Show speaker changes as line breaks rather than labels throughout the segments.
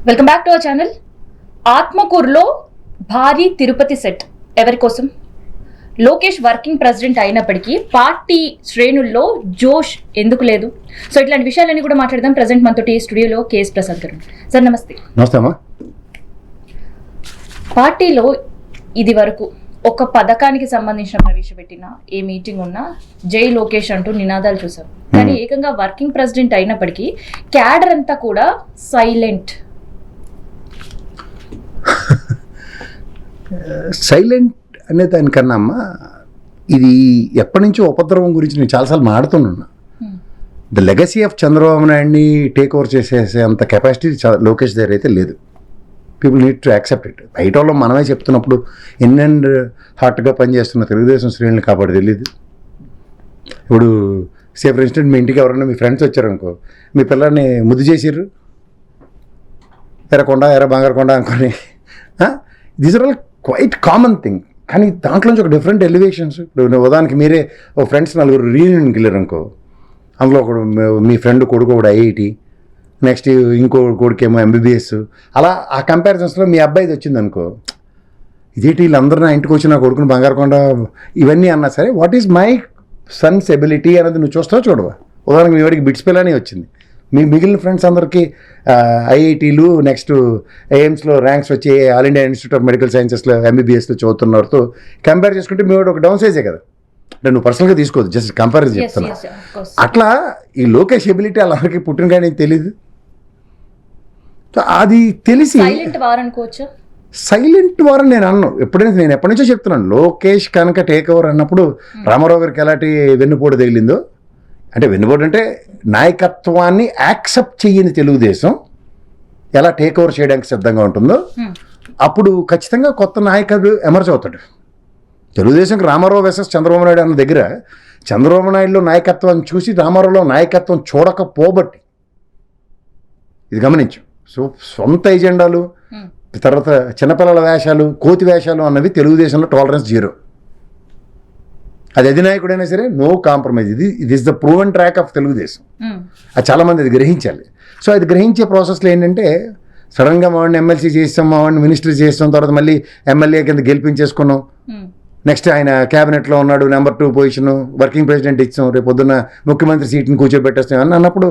Welcome back to our channel. ఆత్మకూరులో భారీ Tirupati set ఎవరి కోసం? లోకేష్ వర్కింగ్ ప్రెసిడెంట్ అయినప్పటికీ పార్టీ శ్రేణుల్లో జోష్ ఎందుకు లేదు? సో ఇట్లాంటి విషయాలన్నీ కూడా మాట్లాడదాం. ప్రెసెంట్ మనతోటి స్టూడియోలో కేఎస్ ప్రసాద్ గారు. సార్ నమస్తే.
నమస్తే అమ్మా.
పార్టీలో ఇది వరకు ఒక పథకానికి సంబంధించిన ప్రవేశపెట్టిన ఏ మీటింగ్ ఉన్నా జై లోకేష్ అంటూ నినాదాలు చూసాం. కానీ ఏకంగా వర్కింగ్ ప్రెసిడెంట్ అయినప్పటికీ క్యాడర్ అంతా కూడా సైలెంట్.
సైలెంట్ అనే దానికన్నా అమ్మ, ఇది ఎప్పటి నుంచో ఉపద్రవం గురించి నేను చాలాసార్లు మాడుతున్నా. ద లెగసీ ఆఫ్ చంద్రబాబు నాయుడిని టేక్ ఓవర్ చేసేసే అంత కెపాసిటీ లోకేష్ దగ్గర అయితే లేదు. People need to accept it. బయట వాళ్ళు మనమే చెప్తున్నప్పుడు ఇన్ అండ్ హార్ట్గా పనిచేస్తున్న తెలుగుదేశం శ్రేణులు కాబట్టి తెలియదు. ఇప్పుడు సే ఫర్ ఇన్స్టెంట్, మీ ఇంటికి ఎవరైనా మీ ఫ్రెండ్స్ వచ్చారనుకో, మీ పిల్లల్ని ముద్దు చేసిర్రు, ఎర్రకొండ ఎర్ర బంగారకొండ అనుకొని, these are all quite common thing. కానీ దాంట్లోంచి ఒక డిఫరెంట్ ఎలివేషన్స్. ఇప్పుడు ఉదాహరణకి మీరే ఓ ఫ్రెండ్స్ నలుగురు రీయూనియన్కి వెళ్ళారు అనుకో, అందులో ఒకడు మీ ఫ్రెండ్ కొడుకు ఒకడు ఐఐటి, నెక్స్ట్ ఇంకో కొడుకేమో ఎంబీబీఎస్, అలా ఆ కంపారిజన్స్లో మీ అబ్బాయిది వచ్చింది అనుకో, ఇదేంటి వీళ్ళందరూ నా ఇంటికి వచ్చి నా కొడుకుని బంగారకొండ ఇవన్నీ అన్నా సరే, what is my Sons ability అనేది నువ్వు చూస్తావా చూడవా? ఉదాహరణకి మీ వాడికి బిట్స్ పిల్లని వచ్చింది, మీ మిగిలిన ఫ్రెండ్స్ అందరికీ ఐఐటీలు, నెక్స్ట్ ఎయిమ్స్లో ర్యాంక్స్ వచ్చి all India institute of medical సైన్సెస్లో ఎంబీబీఎస్లో చదువుతున్నతో కంపేర్ చేసుకుంటే మీ వాడు ఒక డౌన్ సైజే కదా. అంటే నువ్వు పర్సనల్గా తీసుకోవద్దు, జస్ట్ కంపారిజన్ చెప్తున్నా. అట్లా ఈ లోకేష్ ఎబిలిటీ వాళ్ళకి పుట్టిన కానీ తెలియదు. అది తెలిసి సైలెంట్ వారని నేను అన్నాను. నేను ఎప్పటి నుంచో చెప్తున్నాను, లోకేష్ కనుక టేక్ ఓవర్ అన్నప్పుడు రామారావు గారికి ఎలాంటి వెన్నుపోటు తగిలిందో, అంటే వెన్నుపోటు అంటే నాయకత్వాన్ని యాక్సెప్ట్ చేయని తెలుగుదేశం ఎలా టేక్ ఓవర్ చేయడానికి సిద్ధంగా ఉంటుందో, అప్పుడు ఖచ్చితంగా కొత్త నాయకుడు ఎమర్జ్ అవుతాడు. తెలుగుదేశంకి రామారావు వర్సెస్ చంద్రబాబు నాయుడు అన్న దగ్గర చంద్రబాబు నాయుడులో నాయకత్వాన్ని చూసి రామారావులో నాయకత్వం చూడకపోబట్టి, ఇది గమనించు. సో సొంత ఎజెండాలు, తర్వాత చిన్నపిల్లల వేషాలు, కోతి వేషాలు అన్నవి తెలుగుదేశంలో టాలరెన్స్ జీరో. అది అధినాయకుడైనా సరే నో కాంప్రమైజ్. ఇది is the proven track of Telugu Desam. అది చాలామంది అది గ్రహించాలి. సో అది గ్రహించే ప్రాసెస్లో ఏంటంటే, సడన్గా మా వాడిని ఎమ్మెల్సీ చేస్తాం, మా వాడిని మినిస్టర్ చేస్తాం, తర్వాత మళ్ళీ ఎమ్మెల్యే కింద గెలిపించేసుకున్నాం, నెక్స్ట్ ఆయన క్యాబినెట్లో ఉన్నాడు, నెంబర్ 2 పొజిషను, వర్కింగ్ ప్రెసిడెంట్ ఇచ్చాం, రేపు పొద్దున్న ముఖ్యమంత్రి సీట్ని కూర్చోబెట్టేస్తాం అని అన్నప్పుడు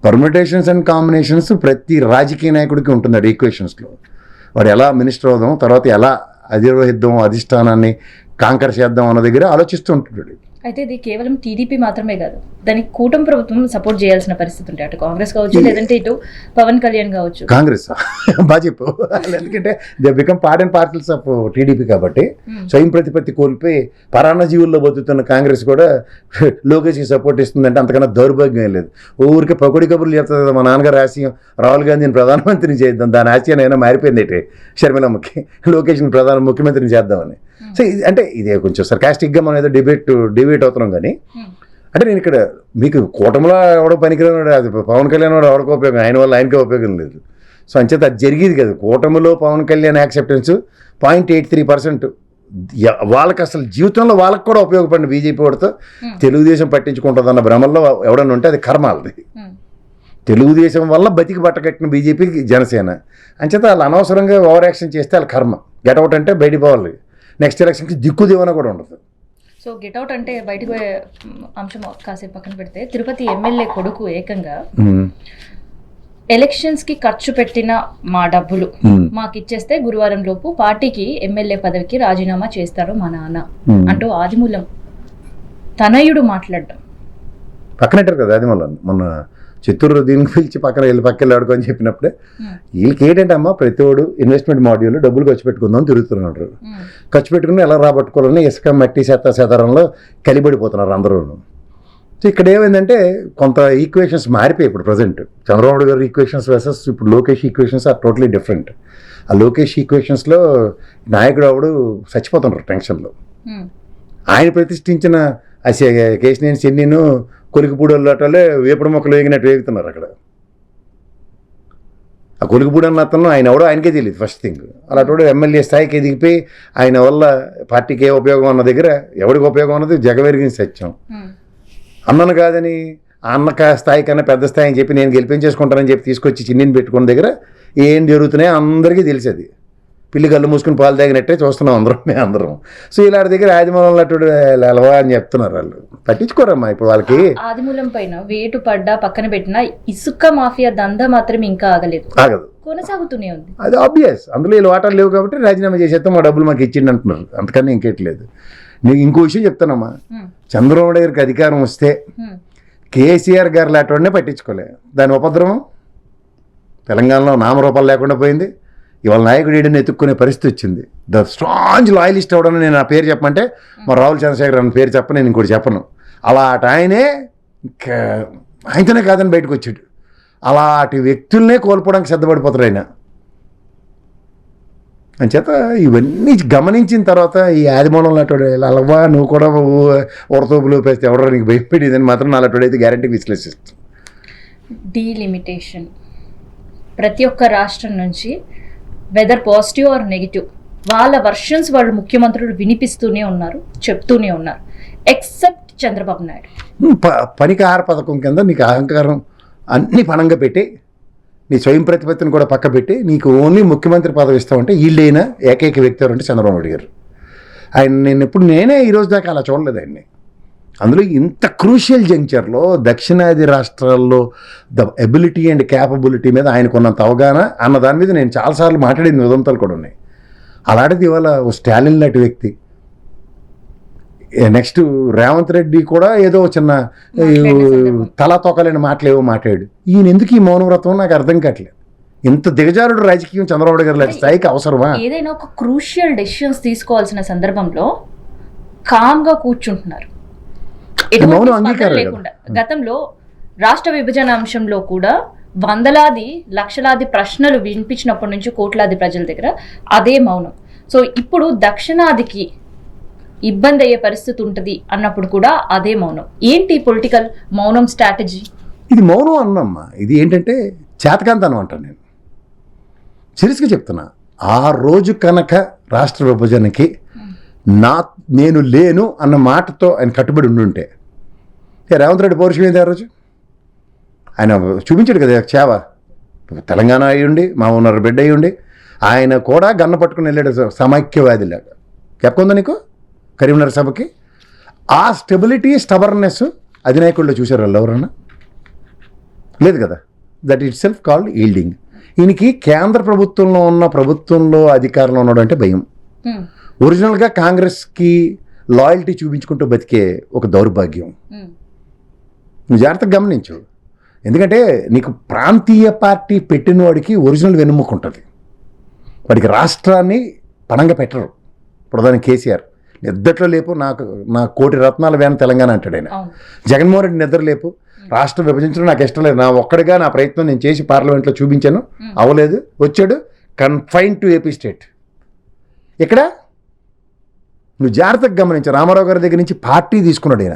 పర్ముటేషన్స్ అండ్ కాంబినేషన్స్ ప్రతి రాజకీయ నాయకుడికి ఉంటుంది. అది ఈక్వేషన్స్లో వాడు ఎలా మినిస్టర్ అవుదాం, తర్వాత ఎలా అధిరోహిద్దాం, అధిష్టానాన్ని కాంకర్ చేద్దాం అన్న దగ్గర ఆలోచిస్తూ ఉంటున్నాడు.
అయితే ఇది కేవలం టీడీపీ మాత్రమే కాదు, దానికి కూటమి ప్రభుత్వం సపోర్ట్ చేయాల్సిన పరిస్థితి ఉంటాయి. అటు కాంగ్రెస్ కావచ్చు, లేదంటే ఇటు పవన్ కళ్యాణ్ కావచ్చు.
కాంగ్రెస్ బాగా చెప్పు, ఎందుకంటే they become part and parcels of TDP కాబట్టి స్వయం ప్రతిపత్తి కోల్పోయి పరాన్న జీవుల్లో బతుకుతున్న కాంగ్రెస్ కూడా లోకేష్కి సపోర్ట్ ఇస్తుందంటే అంతకన్నా దౌర్భాగ్యం లేదు. ఊరికే పకోడి కబుర్లు చెప్తుంది కదా, మా నాన్నగారు ఆశయం రాహుల్ గాంధీని ప్రధానమంత్రిని చేద్దాం, దాని ఆశయం అయినా మారిపోయింది ఏంటి షర్మిలమ్మకి, లోకేష్ని ముఖ్యమంత్రిని చేద్దామని. సో అంటే ఇదే కొంచెం సర్కాస్టిక్గా మనం ఏదో డిబేట్ అవుతున్నాం. కానీ అంటే నేను ఇక్కడ మీకు కూటమిలో ఎవడో పనికిరాడు, అది పవన్ కళ్యాణ్ వాడు ఎవరికో ఉపయోగం, ఆయన వల్ల ఆయనకే ఉపయోగం లేదు. సో అంచేత అది జరిగేది కదా. కూటమిలో పవన్ కళ్యాణ్ యాక్సెప్టెన్స్ 0.83%. వాళ్ళకి అసలు జీవితంలో వాళ్ళకి కూడా ఉపయోగపడిన బీజేపీ వాడితో తెలుగుదేశం పట్టించుకుంటుందన్న భ్రమల్లో ఎవడన్నా ఉంటే అది కర్మ వాళ్ళది. తెలుగుదేశం వల్ల బతికి బట్టకట్టిన బీజేపీకి జనసేన, అంచేత వాళ్ళు అనవసరంగా ఓవర్ యాక్షన్ చేస్తే వాళ్ళ కర్మ. గెట్అవుట్ అంటే బయటికి పోవాలి, నెక్స్ట్ ఎలక్షన్కి దిక్కు దివన కూడా ఉండదు.
సో గెట్అవుట్ అంటే బయటకు అంశం కాసేపు పక్కన పెడితే, తిరుపతి ఎమ్మెల్యే కొడుకు ఏకంగా ఎలక్షన్స్ కి ఖర్చు పెట్టిన మా డబ్బులు మాకు ఇచ్చేస్తే గురువారం లోపు పార్టీకి ఎమ్మెల్యే పదవికి రాజీనామా చేస్తాడు మా నాన్న అంటూ ఆదిమూలం తనయుడు మాట్లాడడం.
పక్కనట్టారు కదా ఆదిమూలం మొన్న చిత్తూరు దీనికి పిలిచి పక్కన ఆడుకొని చెప్పినప్పుడే, వీళ్ళకి ఏంటంటే అమ్మ, ప్రతివాడు ఇన్వెస్ట్మెంట్ మాడ్యూల్లో డబ్బులు ఖర్చు పెట్టుకుందాం తిరుగుతున్నారు. ఖర్చు పెట్టుకుని ఎలా రాబట్టుకోవాలని ఇసుక మట్టి సేతారంలో కలిబడిపోతున్నారు అందరూ. సో ఇక్కడ ఏమైందంటే కొంత ఈక్వేషన్స్ మారిపోయి ఇప్పుడు ప్రజెంట్ చంద్రబాబు గారు ఈక్వేషన్స్ వర్సెస్ ఇప్పుడు Lokesh equations are totally different. ఆ లోకేష్ ఈక్వేషన్స్లో నాయకుడు ఆవిడు చచ్చిపోతున్నారు టెన్షన్లో. ఆయన ప్రతిష్ఠించిన కేసినేని చెన్నీను కొలికిపూడి అల్లటలే వేపుడు మొక్కలు వేగినట్టు వేగుతున్నారు అక్కడ. ఆ కొలికిపూడి అన్న అతను ఆయన ఎవడో ఆయనకే తెలియదు ఫస్ట్ థింగ్. అలాంటి ఎమ్మెల్యే స్థాయికి ఎదిగిపోయి ఆయన వల్ల పార్టీకి ఏ ఉపయోగం అన్న దగ్గర ఎవరికి ఉపయోగం అన్నది జగమెరిగిన సత్యం. అన్నను కాదని ఆ అన్న స్థాయి కన్నా పెద్ద స్థాయి అని చెప్పి నేను గెలిపించేసుకుంటానని చెప్పి తీసుకొచ్చి చిన్నిని పెట్టుకున్న దగ్గర ఏం జరుగుతున్నాయో అందరికీ తెలిసేది. పిల్లి కళ్ళు మూసుకుని పాలు తాగినట్టే చూస్తున్నాం అందరం. సో ఇలాంటి దగ్గర ఆదిమూలంలో అలవా అని చెప్తున్నారు. వాళ్ళు పట్టించుకోరమ్మా ఇప్పుడు వాళ్ళకి.
ఆదిమూలం పైన వేటు పడ్డా పక్కన పెట్టిన ఇసుక మాఫియా దందా మాత్రం ఇంకా ఆగలేదు, కొనసాగుతూనే ఉంది.
అది ఆబ్వియస్. అందులో వీళ్ళు వాటాలు లేవు కాబట్టి రాజీనామా చేసేస్తాం, మా డబ్బులు మాకు ఇచ్చిండి అంటున్నారు. అంతకన్నా ఇంకేట్లేదు. నీకు ఇంకో విషయం చెప్తానమ్మా, చంద్రబాబు గారికి అధికారం వస్తే కేసీఆర్ గారు లాంటి పట్టించుకోలే. దాని ఉపద్రవం తెలంగాణలో నామరూపాలు లేకుండా పోయింది. ఇవాళ నాయకుడు ఏడని ఎత్తుక్కునే పరిస్థితి వచ్చింది. ద స్ట్రాంగ్ లాయలిస్ట్ అవడం. నేను నా పేరు చెప్పమంటే మా రాహుల్ చంద్రశేఖర్ అన్న పేరు చెప్పను, నేను ఇంకోటి చెప్పను. అలాంటి ఆయనే ఆయనతోనే కాదని బయటకు వచ్చాడు. అలాంటి వ్యక్తులనే కోల్పోవడానికి సిద్ధపడిపోతారు ఆయన. అంచేత ఇవన్నీ గమనించిన తర్వాత ఈ ఆదిమూలం లాంటి అలవా నువ్వు కూడా ఉడతోపులు పేస్తే ఎవడో నీకు భయపెట్టేదని మాత్రం అలాంటి గ్యారంటీకి విశ్లేషిస్తుంది.
డీలిమిటేషన్ ప్రతి ఒక్క రాష్ట్రం నుంచి వెదర్ పాజిటివ్ ఆర్ నెగిటివ్ వాళ్ళ వర్షన్స్ వాళ్ళు ముఖ్యమంత్రులు వినిపిస్తూనే ఉన్నారు, చెప్తూనే ఉన్నారు. ఎక్సెప్ట్ చంద్రబాబు నాయుడు.
పనికి ఆహార పథకం కింద నీకు అహంకారం అన్ని పణంగా పెట్టి నీ స్వయం ప్రతిపత్తిని కూడా పక్క పెట్టి నీకు ఓన్లీ ముఖ్యమంత్రి పదవి ఇస్తామంటే వీళ్ళైనా ఏకైక వ్యక్తి ఎవరంటే చంద్రబాబు నాయుడు గారు. నేనే ఈరోజు దాకా అలా చూడలేదు ఆయన్ని. అందులో ఇంత క్రూషియల్ జంక్చర్లో దక్షిణాది రాష్ట్రాల్లో ద ఎబిలిటీ అండ్ క్యాపబిలిటీ మీద ఆయనకున్నంత అవగాహన అన్న దాని మీద నేను చాలాసార్లు మాట్లాడిన ఉదంతాలు కూడా ఉన్నాయి. అలాంటిది ఇవాళ ఓ స్టాలిన్ లాంటి వ్యక్తి, నెక్స్ట్ రేవంత్ రెడ్డి కూడా ఏదో చిన్న తలా తోకలేని మాటలు ఏవో మాట్లాడు. ఈయన ఎందుకు ఈ మౌనవ్రతం నాకు అర్థం కావట్లేదు. ఇంత దిగజారుడు రాజకీయం చంద్రబాబు గారు లాంటి స్థాయికి అవసరమా?
ఏదైనా ఒక క్రూషియల్ డెసిషన్స్ తీసుకోవాల్సిన సందర్భంలో కామ్గా కూర్చుంటున్నారు, ఎటువంటి స్పందన లేకుండా. గతంలో రాష్ట్ర విభజన అంశంలో కూడా వందలాది లక్షలాది ప్రశ్నలు వినిపించినప్పటి నుంచి కోట్లాది ప్రజల దగ్గర అదే మౌనం. సో ఇప్పుడు దక్షిణాదికి ఇబ్బంది అయ్యే పరిస్థితి ఉంటుంది అన్నప్పుడు కూడా అదే మౌనం. ఏంటి పొలిటికల్ మౌనం స్ట్రాటజీ?
ఇది మౌనం అన్నమ్మా, ఇది ఏంటంటే చేతకాంతనం అంటాను నేను. సీరియస్గా చెప్తున్నా. ఆ రోజు కనుక రాష్ట్ర విభజనకి నేను లేను అన్న మాటతో ఆయన కట్టుబడి ఉండుంటే రేవంత్ రెడ్డి పౌరుషం ఏంది? ఆ రోజు ఆయన చూపించాడు కదా చేవ. తెలంగాణ అయ్యుండి మా ఉన్నారు బిడ్డ అయ్యుండి ఆయన కూడా గన్న పట్టుకుని వెళ్ళాడు సమైక్యవాదిలాగా. చెప్పుకుందా నీకు కరీంనగర్ సభకి? ఆ స్టెబిలిటీ స్టబర్నెస్ అధినాయకుల్లో చూశారు వాళ్ళు ఎవరన్నా? లేదు కదా. That it self called yielding. ఈయనకి కేంద్ర ప్రభుత్వంలో అధికారంలో ఉన్నాడు అంటే భయం. ఒరిజినల్గా కాంగ్రెస్కి లాయల్టీ చూపించుకుంటూ బతికే ఒక దౌర్భాగ్యం. నువ్వు జాగ్రత్తగా గమనించు. ఎందుకంటే నీకు ప్రాంతీయ పార్టీ పెట్టిన వాడికి ఒరిజినల్ వెన్నుముక ఉంటుంది. వాడికి రాష్ట్రాన్ని పణంగా పెట్టరు. ప్రధాని కేసీఆర్ నిద్రలో లేపు నా కోటి రత్నాల వేన తెలంగాణ అంటాడు ఆయన. జగన్మోహన్ రెడ్డి నిద్ర లేపు రాష్ట్రం విభజించడం నాకు ఇష్టం లేదు, నా ఒక్కడిగా నా ప్రయత్నం నేను చేసి పార్లమెంట్లో చూపించాను, అవ్వలేదు, వచ్చాడు కన్ఫైన్ టు ఏపీ స్టేట్. ఇక్కడ నువ్వు జాగ్రత్తగా గమనించు. రామారావు గారి దగ్గర నుంచి పార్టీ తీసుకున్నాడు ఆయన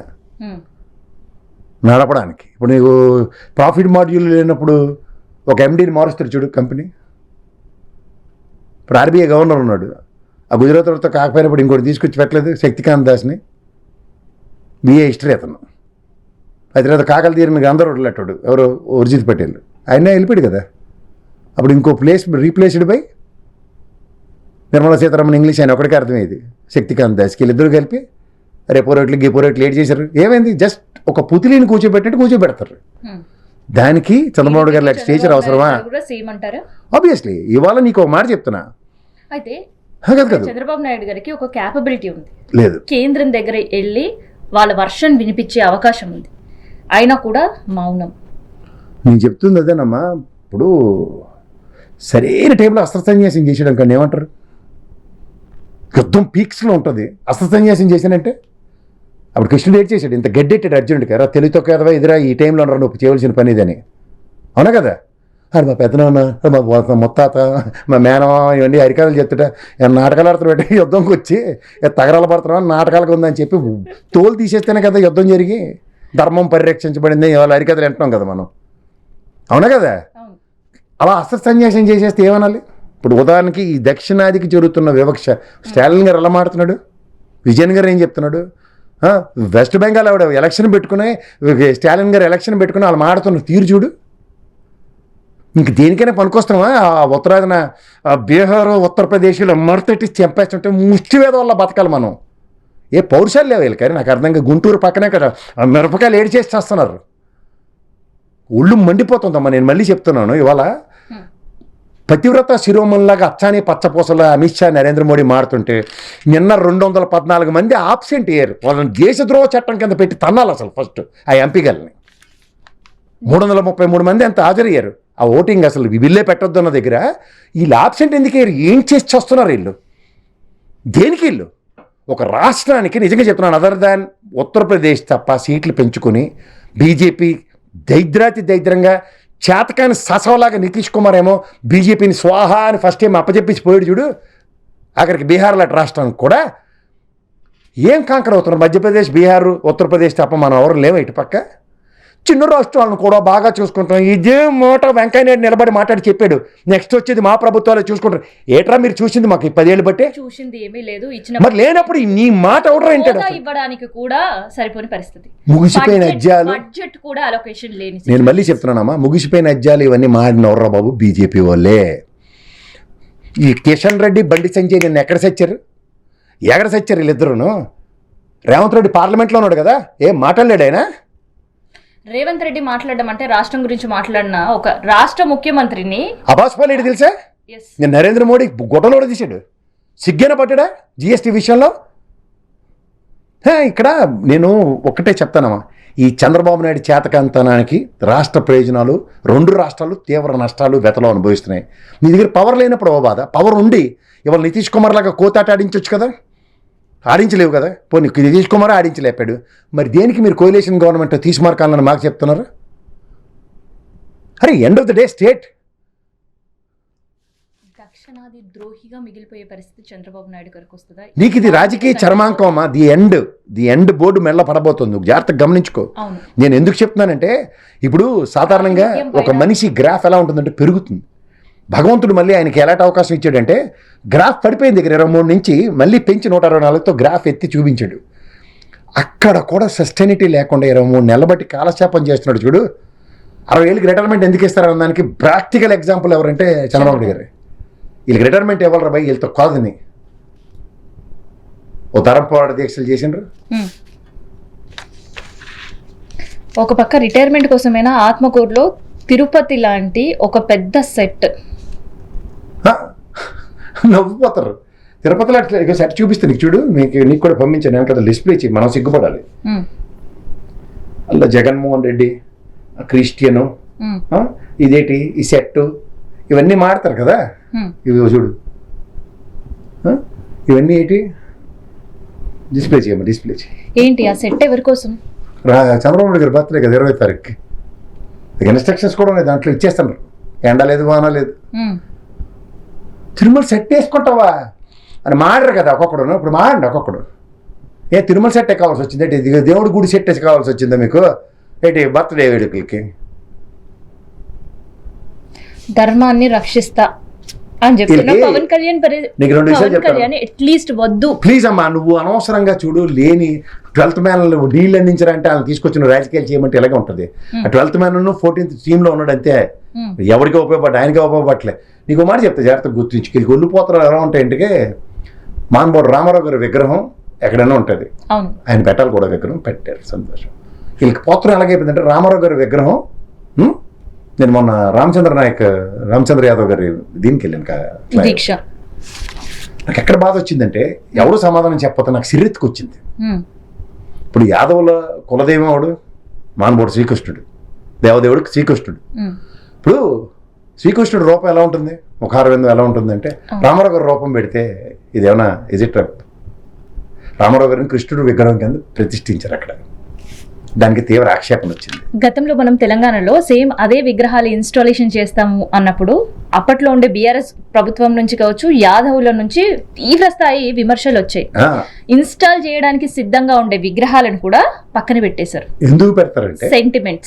నడపడానికి. ఇప్పుడు నీకు ప్రాఫిట్ మాడ్యూల్ లేనప్పుడు ఒక ఎండీని మారుస్తాడు చూడు కంపెనీ. ఇప్పుడు ఆర్బీఐ గవర్నర్ ఉన్నాడు, ఆ గుజరాత్ వాళ్ళతో కాకపోయినప్పుడు ఇంకోటి తీసుకొచ్చి పెట్టలేదు శక్తికాంత్ దాస్ని, బిఏ హిస్టరీ అతను. అది తర్వాత కాకలు తీరిన అందరూ వదిలేటాడు ఎవరు ఉర్జిత్ పటేల్, ఆయనే వెళ్ళిపోయాడు కదా. అప్పుడు ఇంకో replaced by Nirmala Sitharaman English ఆయన ఒకటికే అర్థమయ్యేది. శక్తికాంత్ దాస్కి వీళ్ళిద్దరూ కలిపి రేపో రేట్లు లేట్ చేశారు. ఏమైంది? జస్ట్ ఒక పుతిలిని కూర్చోబెట్టినట్టు కూర్చోబెడతారు. దానికి చంద్రబాబు గారు లాంటి స్టేచర్ అవసరమా? ఆబ్వియస్లీ. ఇవాళ నీకు ఒక మాట చెప్తున్నా,
అయితే చంద్రబాబు నాయుడు గారికి ఒక క్యాపబిలిటీ ఉంది, లేదు కేంద్రం దగ్గర వెళ్ళి వాళ్ళ వర్షన్ వినిపించే అవకాశం ఉంది, అయినా కూడా మౌనం.
నేను చెప్తుంది అదేనమ్మా. ఇప్పుడు సరైన టైంలో అస్త్రసన్యాసం చేసేయడం కానీ ఏమంటారు? యుద్ధం పీక్స్లో ఉంటుంది. అస్త్రసన్యాసం చేశానంటే అప్పుడు కృష్ణుడు ఏడ్ చేశాడు, ఇంత గడ్డెట్టాడు అర్జునుడికి, కదా తెలివితో కదవా ఎదురా ఈ టైంలో ఉన్నారు నువ్వు చేయవలసిన పని ఇదని. అవునా కదా? అది మా పెద్దనాన్న, మా ముత్తాత, మా మేనమా ఇవన్నీ అరికాయలు చెప్తుట నాటకాలు ఆడుతున్నట్టు యుద్ధంకి వచ్చి తగరాలు పడుతున్నావు నాటకాలకు ఉందని చెప్పి తోలు తీసేస్తేనే కదా యుద్ధం జరిగి ధర్మం పరిరక్షించబడింది. ఇవాళ అరికథలు వింటున్నాం కదా మనం. అవునా కదా? అలా అస్త్ర సన్యాసం చేసేస్తే ఏమనాలి? ఇప్పుడు ఉదాహరణకి ఈ దక్షిణాదికి జరుగుతున్న వివక్ష స్టాలిన్ గారు ఎలా మాడుతున్నాడు, విజయన్ గారు ఏం చెప్తున్నాడు, వెస్ట్ బెంగాల్ ఆవిడ ఎలక్షన్ పెట్టుకుని స్టాలిన్ గారు ఎలక్షన్ పెట్టుకుని వాళ్ళు మాడుతున్న తీరు చూడు. ఇంక దేనికైనా పనికొస్తామా? ఆ ఉత్తరాదిన బీహార్ ఉత్తరప్రదేశ్లో మరతెట్టి చంపేస్తుంటే ముష్టివేద వల్ల బతకాలి మనం. ఏ పౌరుషాలు లేవు వీళ్ళు. కానీ నాకు అర్థంగా గుంటూరు పక్కనే కదా ఆ మిరపకాయలు ఏడి చేసి చేస్తున్నారు. ఒళ్ళు మండిపోతుందమ్మా. నేను మళ్ళీ చెప్తున్నాను, ఇవాళ పతివ్రత శిరోమణిలాగా అచ్చాని పచ్చపూసల అమిత్ షా నరేంద్ర మోడీ మారుతుంటే నిన్న 214 మంది ఆబ్సెంట్ అయ్యారు. వాళ్ళని దేశద్రోహ చట్టం కింద పెట్టి తన్నాలి అసలు ఫస్ట్ ఆ ఎంపీలని. 333 మంది అంత హాజరయ్యారు. ఆ ఓటింగ్ అసలు వీళ్ళే పెట్టొద్దు అన్న దగ్గర వీళ్ళు ఆబ్సెంట్ ఎందుకు అయ్యారు? ఏం చేసి చేస్తున్నారు వీళ్ళు? దేనికి వీళ్ళు? ఒక రాష్ట్రానికి నిజంగా చెప్తున్నాను, అదర్ దాన్ ఉత్తరప్రదేశ్ తప్ప సీట్లు పెంచుకొని బీజేపీ దైద్రంగా చేతకాని ససవలాగా నితీష్ కుమార్ ఏమో బీజేపీని స్వాహా అని ఫస్ట్ టైం అప్పచెప్పించి పోయాడు చూడు. అక్కడికి బీహార్ లాంటి రాష్ట్రానికి కూడా ఏం కాంకర్ అవుతున్నారు? మధ్యప్రదేశ్, బీహార్, ఉత్తరప్రదేశ్ తప్ప మనం ఎవరు లేవు ఇటు పక్క. చిన్న రాష్ట్రాలను కూడా బాగా చూసుకుంటాం. ఇదే మాట వెంకయ్య నాయుడు నిలబడి మాట్లాడి చెప్పాడు, నెక్స్ట్ వచ్చేది మా ప్రభుత్వాలు చూసుకుంటారు. ఏట్రా మీరు చూసింది? మాకు 10 ఏళ్ళు బట్టే
చూసింది ఏమీ లేదు. ఇచ్చిన
మరి లేనప్పుడు నీ మాట ఎవడరా ఏంటాడు?
ఇవ్వడానికి కూడా సరిపోని పరిస్థితి.
ముగిసిపోయిన అధ్యాయాలు,
బడ్జెట్ కూడా అలొకేషన్ లేని.
నేను మళ్ళీ చెప్తున్నానమ్మా, ముగిసిపోయిన అధ్యాయాలు ఇవన్నీ మాడిన ఎవర్రా బాబు? బీజేపీ వాళ్ళే. ఈ కిషన్ రెడ్డి, బండి సంజయ్ నిన్న ఎక్కడ సచ్చారు? వీళ్ళిద్దరును. రేవంత్ రెడ్డి పార్లమెంట్లో ఉన్నాడు కదా, ఏం మాట్లాడలేడు ఆయన?
రేవంత్ రెడ్డి మాట్లాడడం అంటే రాష్ట్రం గురించి మాట్లాడిన ఒక రాష్ట్ర ముఖ్యమంత్రిని
అబాస్పాలేడు తెలుసా? నేను నరేంద్ర మోడీ గొడవలో తీశాడు. సిగ్గైన పట్టాడా జిఎస్టీ విషయంలో? ఇక్కడ నేను ఒక్కటే చెప్తానమ్మా, ఈ చంద్రబాబు నాయుడు చేతకంతనానికి రాష్ట్ర ప్రయోజనాలు 2 రాష్ట్రాలు తీవ్ర నష్టాలు వెతలో అనుభవిస్తున్నాయి. మీ దగ్గర పవర్ లేనప్పుడు ఓ బాధ, పవర్ ఉండి ఇవాళ నితీష్ కుమార్ లాగా కోతాట ఆడించవచ్చు కదా, ఆడించలేవు కదా. పోనీ నితీష్ కుమార్ ఆడించలేపాడు, మరి దేనికి మీరు కోయిలేషన్ గవర్నమెంట్ తీసుమార్కాలని మాకు చెప్తున్నారు? అరే end of the day state
దక్షిణాది ద్రోహిగా మిగిలిపోయే పరిస్థితి చంద్రబాబు నాయుడు గారికి వస్తుందా?
నీకు ఇది రాజకీయ చర్మాంకం అమ్మా. ది ఎండ్ బోర్డు మెల్ల పడబోతుంది, జాగ్రత్తగా గమనించుకో. నేను ఎందుకు చెప్తున్నానంటే, ఇప్పుడు సాధారణంగా ఒక మనిషి గ్రాఫ్ ఎలా ఉంటుందంటే పెరుగుతుంది. భగవంతుడు మళ్ళీ ఆయనకి ఎలాంటి అవకాశం ఇచ్చాడంటే, గ్రాఫ్ పడిపోయింది దగ్గర 23 నుంచి మళ్ళీ పెంచి 124తో గ్రాఫ్ ఎత్తి చూపించాడు. అక్కడ కూడా సస్టైనిటీ లేకుండా 23 నెలల బట్టి కాలక్షేపం చేస్తున్నాడు చూడు. 60 ఏళ్ళకి రిటైర్మెంట్ ఎందుకు ఇస్తారన్న దానికి ప్రాక్టికల్ ఎగ్జాంపుల్ ఎవరంటే చంద్రబాబు నాయుడు గారు. వీళ్ళకి రిటైర్మెంట్ ఇవ్వాలరా భయ్, వీళ్ళతో కాదని ఓ తరం పోరాట దీక్షలు చేసిండ్రు.
ఒక పక్క రిటైర్మెంట్ కోసమైనా ఆత్మకూరులో తిరుపతి లాంటి ఒక పెద్ద సెట్
నవ్వుపోతారు. తిరుపతిలో అట్లా ఇక సెట్ చూపిస్తే నీకు చూడు, నీకు కూడా పంపించాను నేను కదా, డిస్ప్లే చేయి, మనం సిగ్గుపడాలి. అలా జగన్మోహన్ రెడ్డి, క్రిస్టియను, ఇదేంటి ఈ సెట్, ఇవన్నీ మాడతారు కదా. ఇవి చూడు, ఇవన్నీ ఏంటి? డిస్ప్లే చేయమ్మా, డిస్ప్లే చేయి.
ఏంటి ఆ సెట్? ఎవరి కోసం?
చంద్రబాబు నాయుడు గారి బర్త్డే కదా 20వ తారీఖుకి. ఇన్స్ట్రక్షన్స్ కూడా ఉన్నాయి దాంట్లో, ఇచ్చేస్తాను. ఎండ లేదు, వాన లేదు, తిరుమల సెట్ వేసుకుంటావా అని మాడరు కదా ఒక్కొక్కడు. ఇప్పుడు మాడండి ఒక్కొక్కడు. తిరుమల సెట్టే కావాల్సి వచ్చింది ఏంటి? దేవుడి గుడి సెట్ కావాల్సి వచ్చిందా మీకు ఏంటి బర్త్డే వేడుకలకి?
ధర్మాన్ని రక్షిస్తా అని చెప్తున్నా పవన్ కళ్యాణ్.
నీకు 2 విషయాలు చెప్తాను,
అట్లీస్ట్ వద్దు
ప్లీజ్ అమ్మా. నువ్వు అనవసరంగా చూడు, లేని 12th మ్యాన్ నీళ్ళు అందించారంటే వాళ్ళని తీసుకొచ్చిన రాజకీయాలు చేయమంటే ఇలాగే ఉంటుంది. ఆ 12th మ్యాన్ 14th టీంలో ఉన్నాడు అంతే, ఎవరికి ఉపయోగపడ్డా, ఆయనకే ఉపయోగపడలే. నీకు మాట చెప్తా, జాగ్రత్తగా గుర్తించి. వీళ్ళకి ఒళ్ళిపోతారు ఎలా ఉంటాయి ఇంటికి. మానబోడు రామారావు గారి విగ్రహం ఎక్కడైనా ఉంటుంది, ఆయన పెట్టాలి కూడా విగ్రహం, పెట్టారు, సంతోషం. వీళ్ళకి పోత్రం ఎలాగైపోయిందంటే రామారావు గారి విగ్రహం, నేను మొన్న రామచంద్ర యాదవ్ గారి దీనికి వెళ్ళాను
దీక్ష.
నాకు ఎక్కడ బాధ వచ్చిందంటే, ఎవరు సమాధానం చెప్పకపోతే నాకు సిర్రెత్తుకు వచ్చింది. ఇప్పుడు యాదవుల కులదైవం వాడు మానబోడు శ్రీకృష్ణుడు, దేవదేవుడికి శ్రీకృష్ణుడు. ఇప్పుడు శ్రీకృష్ణుడు రూపం ఎలా ఉంటుంది, ముఖారవిందం ఎలా ఉంటుంది అంటే, రామారావు గారి రూపం పెడితే ఇదేమన్నా ఇజిట్? రామారావు గారిని కృష్ణుడు విగ్రహం కింద ప్రతిష్ఠించారు అక్కడ, దానికి తీవ్ర ఆక్షేపణ వచ్చింది.
గతంలో మనం తెలంగాణలో సేమ్ అదే విగ్రహాలు ఇన్స్టాలేషన్ చేస్తాము అన్నప్పుడు అప్పట్లో ఉండే బీఆర్ఎస్ ప్రభుత్వం నుంచి కావచ్చు, యాదవుల నుంచి తీవ్ర స్థాయి విమర్శలు వచ్చాయి. ఇన్స్టాల్ చేయడానికి సిద్ధంగా ఉండే విగ్రహాలను కూడా పక్కన పెట్టేశారు.
ఎందుకు పెడతారంటే
సెంటిమెంట్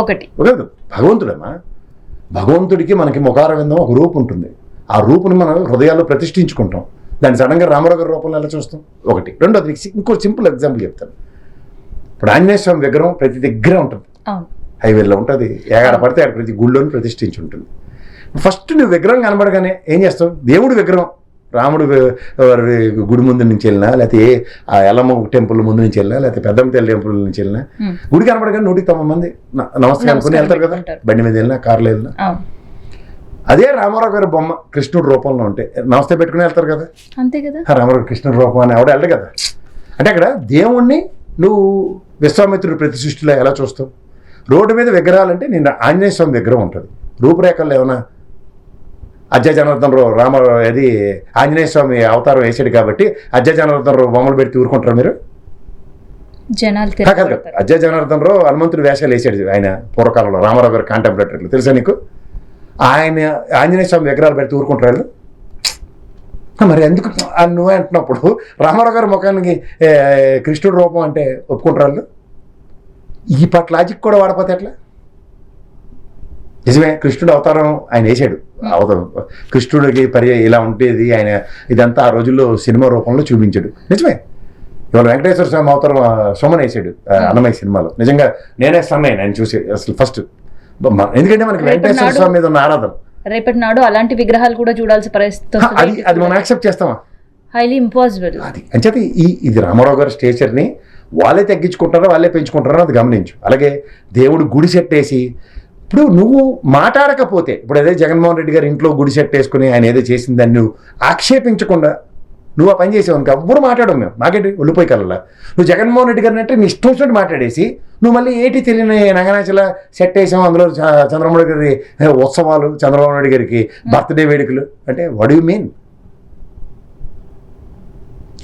ఒకటి.
భగవంతుడమ్మా, భగవంతుడికి మనకి ముఖారవిందం ఒక రూపు ఉంటుంది, ఆ రూపుని మనం హృదయాల్లో ప్రతిష్ఠించుకుంటాం. దాన్ని సడన్గా రామారావు గారి రూపంలో ఎలా చూస్తాం? ఒకటి. రెండోది ఇంకో సింపుల్ ఎగ్జాంపుల్ చెప్తాను. ఇప్పుడు ఆంజనేయ స్వామి విగ్రహం ప్రతి దగ్గర ఉంటుంది, హైవేలో ఉంటుంది, ఎక్కడ పడితే అక్కడ ప్రతి గుళ్ళోని ప్రతిష్ఠించి ఉంటుంది. ఫస్ట్ నువ్వు విగ్రహం కనబడగానే ఏం చేస్తావు? దేవుడు విగ్రహం, రాముడు గుడి ముందు నుంచి వెళ్ళినా, లేకపోతే ఆ ఎల్లమ్మ టెంపుల్ ముందు నుంచి వెళ్ళినా, లేకపోతే పెద్దమ్మ తల్లి టెంపుల్ నుంచి వెళ్ళినా, గుడి కనబడగానే 190 మంది నమస్కారం అనుకుని వెళ్తారు కదా, బండి మీద వెళ్ళినా కార్లో వెళ్ళినా. అదే రామారావు గారి బొమ్మ కృష్ణుడు రూపంలో ఉంటే నమస్తే పెట్టుకుని వెళ్తారు కదా,
అంతే కదా.
రామారావు కృష్ణుడు రూపం అని ఎవడ వెళ్ళడు కదా. అంటే అక్కడ దేవుణ్ణి నువ్వు విశ్వామిత్రుడు ప్రతి సృష్టిలో ఎలా చూస్తావు? రోడ్డు మీద విగ్రహాలంటే నేను ఆంజనేయ స్వామి విగ్రహం ఉంటుంది, రూపురేఖల్లో ఏమైనా అజయ జనార్దన్ రావు రామారావు అది ఆంజనేయ స్వామి అవతారం వేసాడు కాబట్టి అజయ జనార్దన్ రావు బొమ్మలు పెట్టి ఊరుకుంటారా మీరు?
జనాలు
కాదు, అజయ జనార్దన్ రావు హనుమంతుడు వేషాలు వేసాడు ఆయన పూర్వకాలంలో, రామారావు గారు కాంటెంపరేటర్లు తెలుసా నీకు? ఆయన ఆంజనేయ స్వామి విగ్రహాలు పెడితే ఊరుకుంటారు. మరి ఎందుకు నువ్వే అంటున్నప్పుడు రామారావు గారి ముఖానికి కృష్ణుడు రూపం అంటే ఒప్పుకుంటారు? ఈ పట్ల లాజిక్ కూడా వాడపోతే ఎట్లా? నిజమే, కృష్ణుడు అవతారం ఆయన వేసాడు, కృష్ణుడికి ఇలా ఉండేది ఆయన, ఇదంతా ఆ రోజుల్లో సినిమా రూపంలో చూపించాడు. నిజమే, ఇవాళ వెంకటేశ్వర స్వామి అవతారం సోమన్ వేసాడు అన్నమయ్య సినిమాలో. నిజంగా నేనే సన్నయ్య ఆయన చూసి అసలు ఫస్ట్, ఎందుకంటే మనకి వెంకటేశ్వర స్వామి మీద ఉన్న ఆరాధన.
రేపటి నాడు అలాంటి విగ్రహాలు కూడా చూడాల్సిన పరిస్థితి
అది మనం యాక్సెప్ట్ చేస్తామా?
Highly impossible.
అది అంచేత ఇది రామారావు గారి స్టేచర్ని వాళ్ళే తగ్గించుకుంటారో వాళ్ళే పెంచుకుంటారో అది గమనించు. అలాగే దేవుడు గుడి సెట్ వేసి, ఇప్పుడు నువ్వు మాట్లాడకపోతే, ఇప్పుడు అదే జగన్మోహన్ రెడ్డి గారు ఇంట్లో గుడి సెట్ వేసుకుని ఆయన ఏదో చేసిందని నువ్వు ఆక్షేపించకుండా నువ్వు ఆ పని చేసావు అనుకో, ఎవ్వరు మాట్లాడవు, మేము మాకేంటి ఒళ్ళిపోయి కల్లా. నువ్వు జగన్మోహన్ రెడ్డి గారిని అంటే నీ ఇష్టం వచ్చినట్టు మాట్లాడేసి నువ్వు మళ్ళీ ఏటి తెలియని నంగనాచల సెట్ వేసాము, అందులో చంద్రబాబు నాయుడు గారి ఉత్సవాలు, చంద్రబాబు నాయుడు గారికి బర్త్డే వేడుకలు అంటే వాట్ యు మీన్?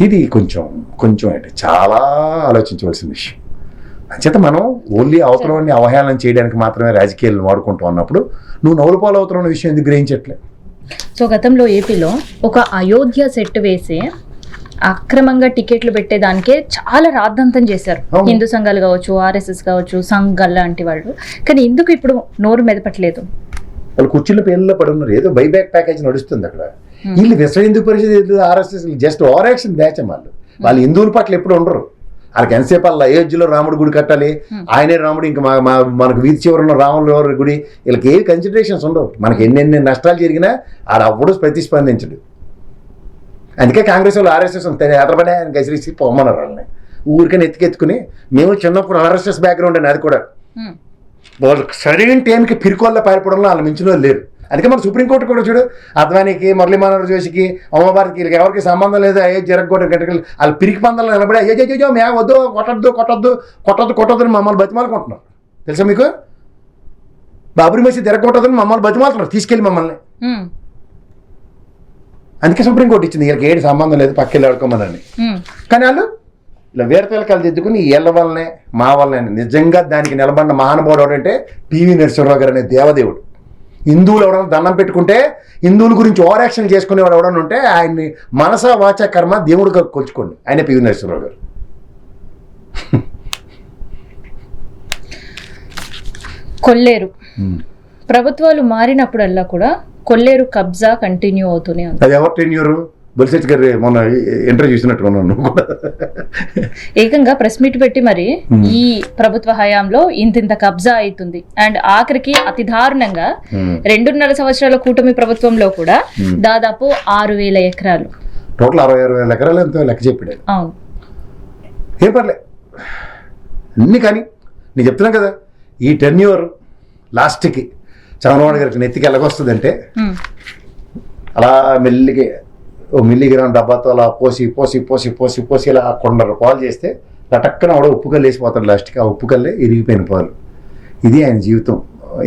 ఇది కొంచెం అంటే చాలా ఆలోచించవలసిన విషయం. అంచేత మనం ఓన్లీ అవతలని అవహేళన చేయడానికి మాత్రమే రాజకీయాలను వాడుకుంటూ ఉన్నప్పుడు నువ్వు నవ్వులపాలు అవుతున్న విషయం ఎందుకు గ్రహించట్లే?
సో గతంలో ఏపీలో ఒక అయోధ్య సెట్ వేసి అక్రమంగా టికెట్లు పెట్టేదానికే చాలా రాద్ధాంతం చేశారు హిందూ సంఘాలు కావచ్చు, ఆర్ఎస్ఎస్ కావచ్చు, సంఘాలు లాంటి వాళ్ళు. కానీ ఎందుకు ఇప్పుడు నోరు మెదపట్లేదు?
వాళ్ళు కుర్చీల పేర్లలో పడి ఉన్నారు, ఏదో బైబ్యాక్ ప్యాకేజ్ నడుస్తుంది అక్కడ. వీళ్ళు Vishwa Hindu Parishad, RSS just over action batch. వాళ్ళు హిందువుల పట్ల ఎప్పుడు ఉండరు. వాళ్ళకి ఎంతసేపు వాళ్ళ అయోధ్యలో రాముడి గుడి కట్టాలి, ఆయనే రాముడు, ఇంకా మనకు వీధి చివరి ఉన్న రాముల గుడి, వీళ్ళకి ఏవి కన్సిడరేషన్స్ ఉండవు. మనకి ఎన్నెన్ని నష్టాలు జరిగినా ఆడప్పుడు ప్రతిస్పందించడు. అందుకే కాంగ్రెస్ వాళ్ళు ఆర్ఎస్ఎస్ ఎదరబడి ఆయన గసిరిసి పోమన్నారు వాళ్ళని ఊరికని ఎత్తుకెత్తుకుని. మేము చిన్నప్పుడు ఆర్ఎస్ఎస్ బ్యాక్గ్రౌండ్ అని, అది కూడా వాళ్ళు సరైన టైంకి పిరికోళ్ళ పారిపోవడంలో వాళ్ళు మించిన వాళ్ళు లేరు. అందుకే మన సుప్రీంకోర్టు కూడా చూడు, అద్వానీకి, మురళీ మనోహర్ జోషికి, అమ్మవారికి, వీళ్ళకి ఎవరికి సంబంధం లేదు, అయ్యే జరగకూడదు గంటలు వాళ్ళు పిరికి పందాలు నిలబడి అయ్యో మేము వద్దు, కొట్టద్దు మమ్మల్ని బతిమాలుకుంటున్నారు. తెలుసా మీకు? బాబరీ మసీద్ తిరగకూడదని మమ్మల్ని బతిమాలుతున్నారు తీసుకెళ్ళి మమ్మల్ని. అందుకే సుప్రీంకోర్టు ఇచ్చింది వీళ్ళకి ఏడు సంబంధం లేదు, పక్కెళ్ళి ఆడుకోమని. కానీ వాళ్ళు ఇలా వేరపిల్లకాయలు దిద్దుకుని వీళ్ళ వల్లనే మా వల్లనే. నిజంగా దానికి నిలబడిన మహానుభావుడు అంటే పివి నరసింహరావు గారు అనే దేవదేవుడు. హిందువులు ఎవడన్నా దండం పెట్టుకుంటే, హిందువుల గురించి ఓవర్ యాక్షన్ చేసుకునేవాడు ఎవడన్నా ఉంటే ఆయన్ని మనసా వాచ కర్మ దేవుడుగా కొలుచుకోండి, ఆయన పివి నరసింహరావు గారు.
కొల్లేరు ప్రభుత్వాలు మారినప్పుడల్లా కూడా కొల్లేరు కబ్జా కంటిన్యూ అవుతూనే ఉంది.
అది ఎవరు టెన్యూరు? బొలిసెట్ గారు మొన్న ఇంటర్వ్యూ చూసినట్టున్నాను కూడా.
ఏకంగా ప్రెస్ మీట్ పెట్టి మరి ఈ ప్రభుత్వ హయాంలో ఇంత కబ్జా అవుతుంది, అండ్ ఆఖరికి అతి దారుణంగా 2.5 సంవత్సరాల కూటమి ప్రభుత్వంలో కూడా దాదాపు 6,000 ఎకరాలు,
టోటల్ 66,000 ఎకరాలు ఎంతో లెక్క చెప్పాడు.
అవును,
ఏం పర్లే అన్ని. కానీ నేను చెప్తున్నాను కదా, ఈ టెన్యూర్ లాస్ట్కి చంద్రబాబు గారికి నెత్తికి ఎలాగొస్తుందంటే అలా మెల్లిగా ఓ మిల్లీగ్రామ్ డబ్బాతో అలా పోసి పోసి పోసి పోసి పోసి ఇలా 100 పాలు చేస్తే లటక్కన ఆవిడ ఉప్పు కల్లు వేసిపోతాడు. లాస్ట్కి ఆ ఉప్పు కల్లే ఇరిగిపోయిన పాలు. ఇది ఆయన జీవితం.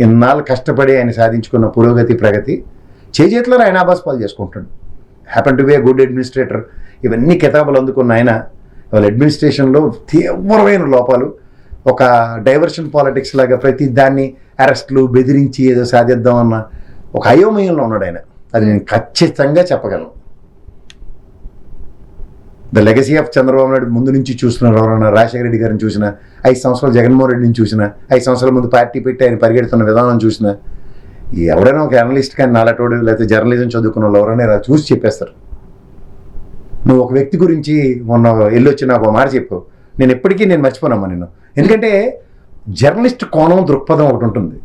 ఇన్నాళ్ళు కష్టపడి ఆయన సాధించుకున్న పురోగతి, ప్రగతి చేతిలో ఆయన ఆబాస్ పాలు చేసుకుంటాడు. Happen to be a good administrator. ఇవన్నీ కితాబులు అందుకున్న ఆయన వాళ్ళ అడ్మినిస్ట్రేషన్లో తీవ్రమైన లోపాలు, ఒక డైవర్షన్ పాలిటిక్స్ లాగా ప్రతి దాన్ని అరెస్టులు బెదిరించి ఏదో సాధిద్దామన్న ఒక అయోమయంలో ఉన్నాడు ఆయన. అది నేను ఖచ్చితంగా చెప్పగలను. The legacy of Chandrababu Naidu ముందు నుంచి చూస్తున్నారు ఎవరన్నా, రాజశేఖర రెడ్డి గారిని చూసినా, 5 సంవత్సరాలు జగన్మోహన్ రెడ్డిని చూసినా, 5 సంవత్సరాల ముందు పార్టీ పెట్టి ఆయన పరిగెడుతున్న విధానం చూసినా, ఎవరైనా ఒక అనలిస్ట్ కానీ నాలటోడు లేకపోతే జర్నలిజం చదువుకున్న వాళ్ళు ఎవరైనా ఇలా చూసి చెప్పేస్తారు. నువ్వు ఒక వ్యక్తి గురించి మొన్న వెళ్ళొచ్చి నాకు ఒక మాట చెప్పు, నేను ఎప్పటికీ మర్చిపోనమ్మా నిన్ను. ఎందుకంటే జర్నలిస్ట్ కోణం దృక్పథం ఒకటి ఉంటుంది.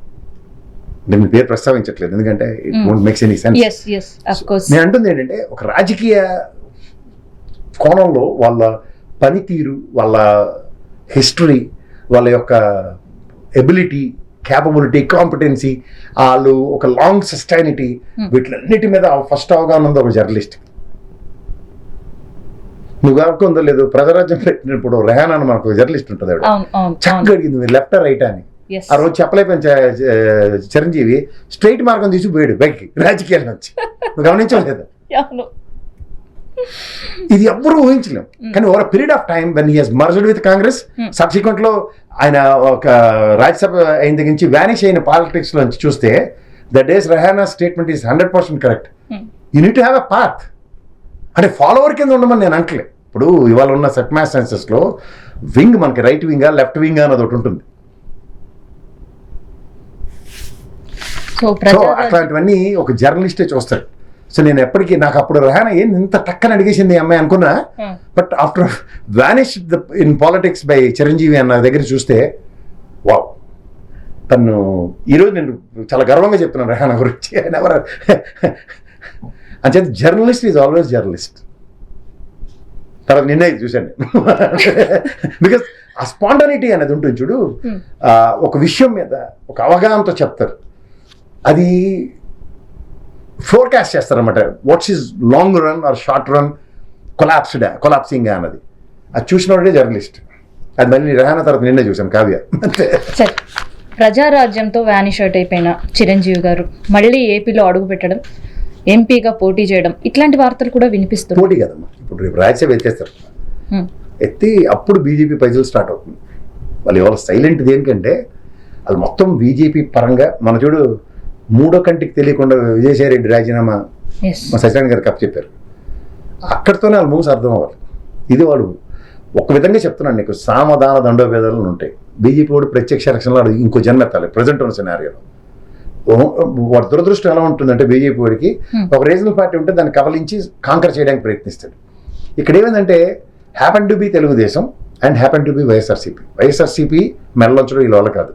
నేను మీ పేరు ప్రస్తావించట్లేదు ఎందుకంటే it won't makes any sense.
yes yes of course
నేను అంటుంది ఏంటంటే ఒక రాజకీయ కోణంలో వాళ్ళ పనితీరు, వాళ్ళ హిస్టరీ, వాళ్ళ యొక్క ఎబిలిటీ, క్యాపబిలిటీ, కాంపిటెన్సీ, వాళ్ళు ఒక లాంగ్ సస్టైనిటీ, వీటిలన్నిటి మీద ఫస్ట్ అవగాహన ఉంది ఒక జర్నలిస్ట్. నువ్వు కాకుందో లేదు ప్రజారాజ్యం పెట్టినప్పుడు రెహానా అని మనకు జర్నలిస్ట్ ఉంటుంది, ఆవిడ చక్కగా అడిగింది మీరు లెఫ్ట్ రైట్ అని. ఆ రోజు చెప్పలేకపోయిన చిరంజీవి స్ట్రైట్ మార్గం తీసి పోయాడు బయటికి రాజకీయాల నుంచి. నువ్వు గమనించలేదు, ఇది ఎవ్వరూ ఊహించలేం. కానీ over period of time when he he's merged with Congress, subsequent లో ఆయన ఒక రాజ్యసభ అయిన దగ్గర నుంచి వ్యానిష్ అయిన పాలిటిక్స్ లోంచి చూస్తే the days Rehana statement is 100% correct. You need to have a path. అంటే ఫాలోవర్ కింద ఉండమని నేను అంటలే. ఇప్పుడు ఇవాళ ఉన్న సర్కమ్స్టాన్సెస్ లో వింగ్ మనకి రైట్ వింగా లెఫ్ట్ వింగా అన్నది ఒకటి ఉంటుంది. సో అట్లాంటివన్నీ ఒక జర్నలిస్టే చూస్తాడు. సో నేను ఎప్పటికీ నాకు అప్పుడు రెహానా ఏం ఇంత టక్కని అడిగేసింది ఈ అమ్మాయి అనుకున్నా. But after vanish in politics by Chiranjeevi అన్న దగ్గర చూస్తే వావ్, తను ఈరోజు నేను చాలా గర్వంగా చెప్తున్నాను రెహానా గురించి. ఎవరు అంచేత జర్నలిస్ట్ ఈజ్ ఆల్వేస్ జర్నలిస్ట్. తర్వాత నిన్నే చూశాను బికాస్ ఆ స్పాంటనిటీ అనేది ఉంటుంది చూడు. ఒక విషయం మీద ఒక అవగాహనతో చెప్తారు, అది ఫోర్కాస్ట్ చేస్తారనమాట. What's is long run or short run, collapsing అన్నది అది చూసినప్పుడే జర్నలిస్ట్. అది మళ్ళీ రెహానా తర్వాత నిన్నే చూసాను కావ్య.
సరే, ప్రజారాజ్యంతో వ్యానిష్ అవుట్ అయిపోయిన చిరంజీవి గారు మళ్ళీ ఏపీలో అడుగు పెట్టడం, ఎంపీగా పోటీ చేయడం, ఇట్లాంటి వార్తలు కూడా వినిపిస్తుంది.
పోటీ కదమ్మా, ఇప్పుడు రేపు రాజ్యసభ ఎత్తేస్తారు. ఎత్తి అప్పుడు బీజేపీ పైసలు స్టార్ట్ అవుతుంది. వాళ్ళు ఎవరు సైలెంట్ దేనికంటే అది మొత్తం బీజేపీ పరంగా. మన చూడు మూడో కంటికి తెలియకుండా విజయసాయి రెడ్డి రాజీనామా మా సత్యనారాయణ గారు కప్ చెప్పారు. అక్కడితోనే వాళ్ళు మూవ్స్ అర్థం అవ్వాలి. ఇది వాడు ఒక విధంగా చెప్తున్నాను నీకు, సామధాన దండోభేదాలు ఉంటాయి. బీజేపీ వాడు ప్రత్యక్ష ఎలక్షన్లో ఇంకో జన్మ ఎత్తాలి ప్రజెంట్ ఉన్న సినారియోలో. వాడి దురదృష్టం ఎలా ఉంటుందంటే బీజేపీ వాడికి ఒక రీజనల్ పార్టీ ఉంటే దాన్ని కబలించి కాంకర్ చేయడానికి ప్రయత్నిస్తాడు. ఇక్కడ ఏమైందంటే happen to be Telugudesam and happen to be YSRCP మెడలోంచడం ఈ లోల కాదు.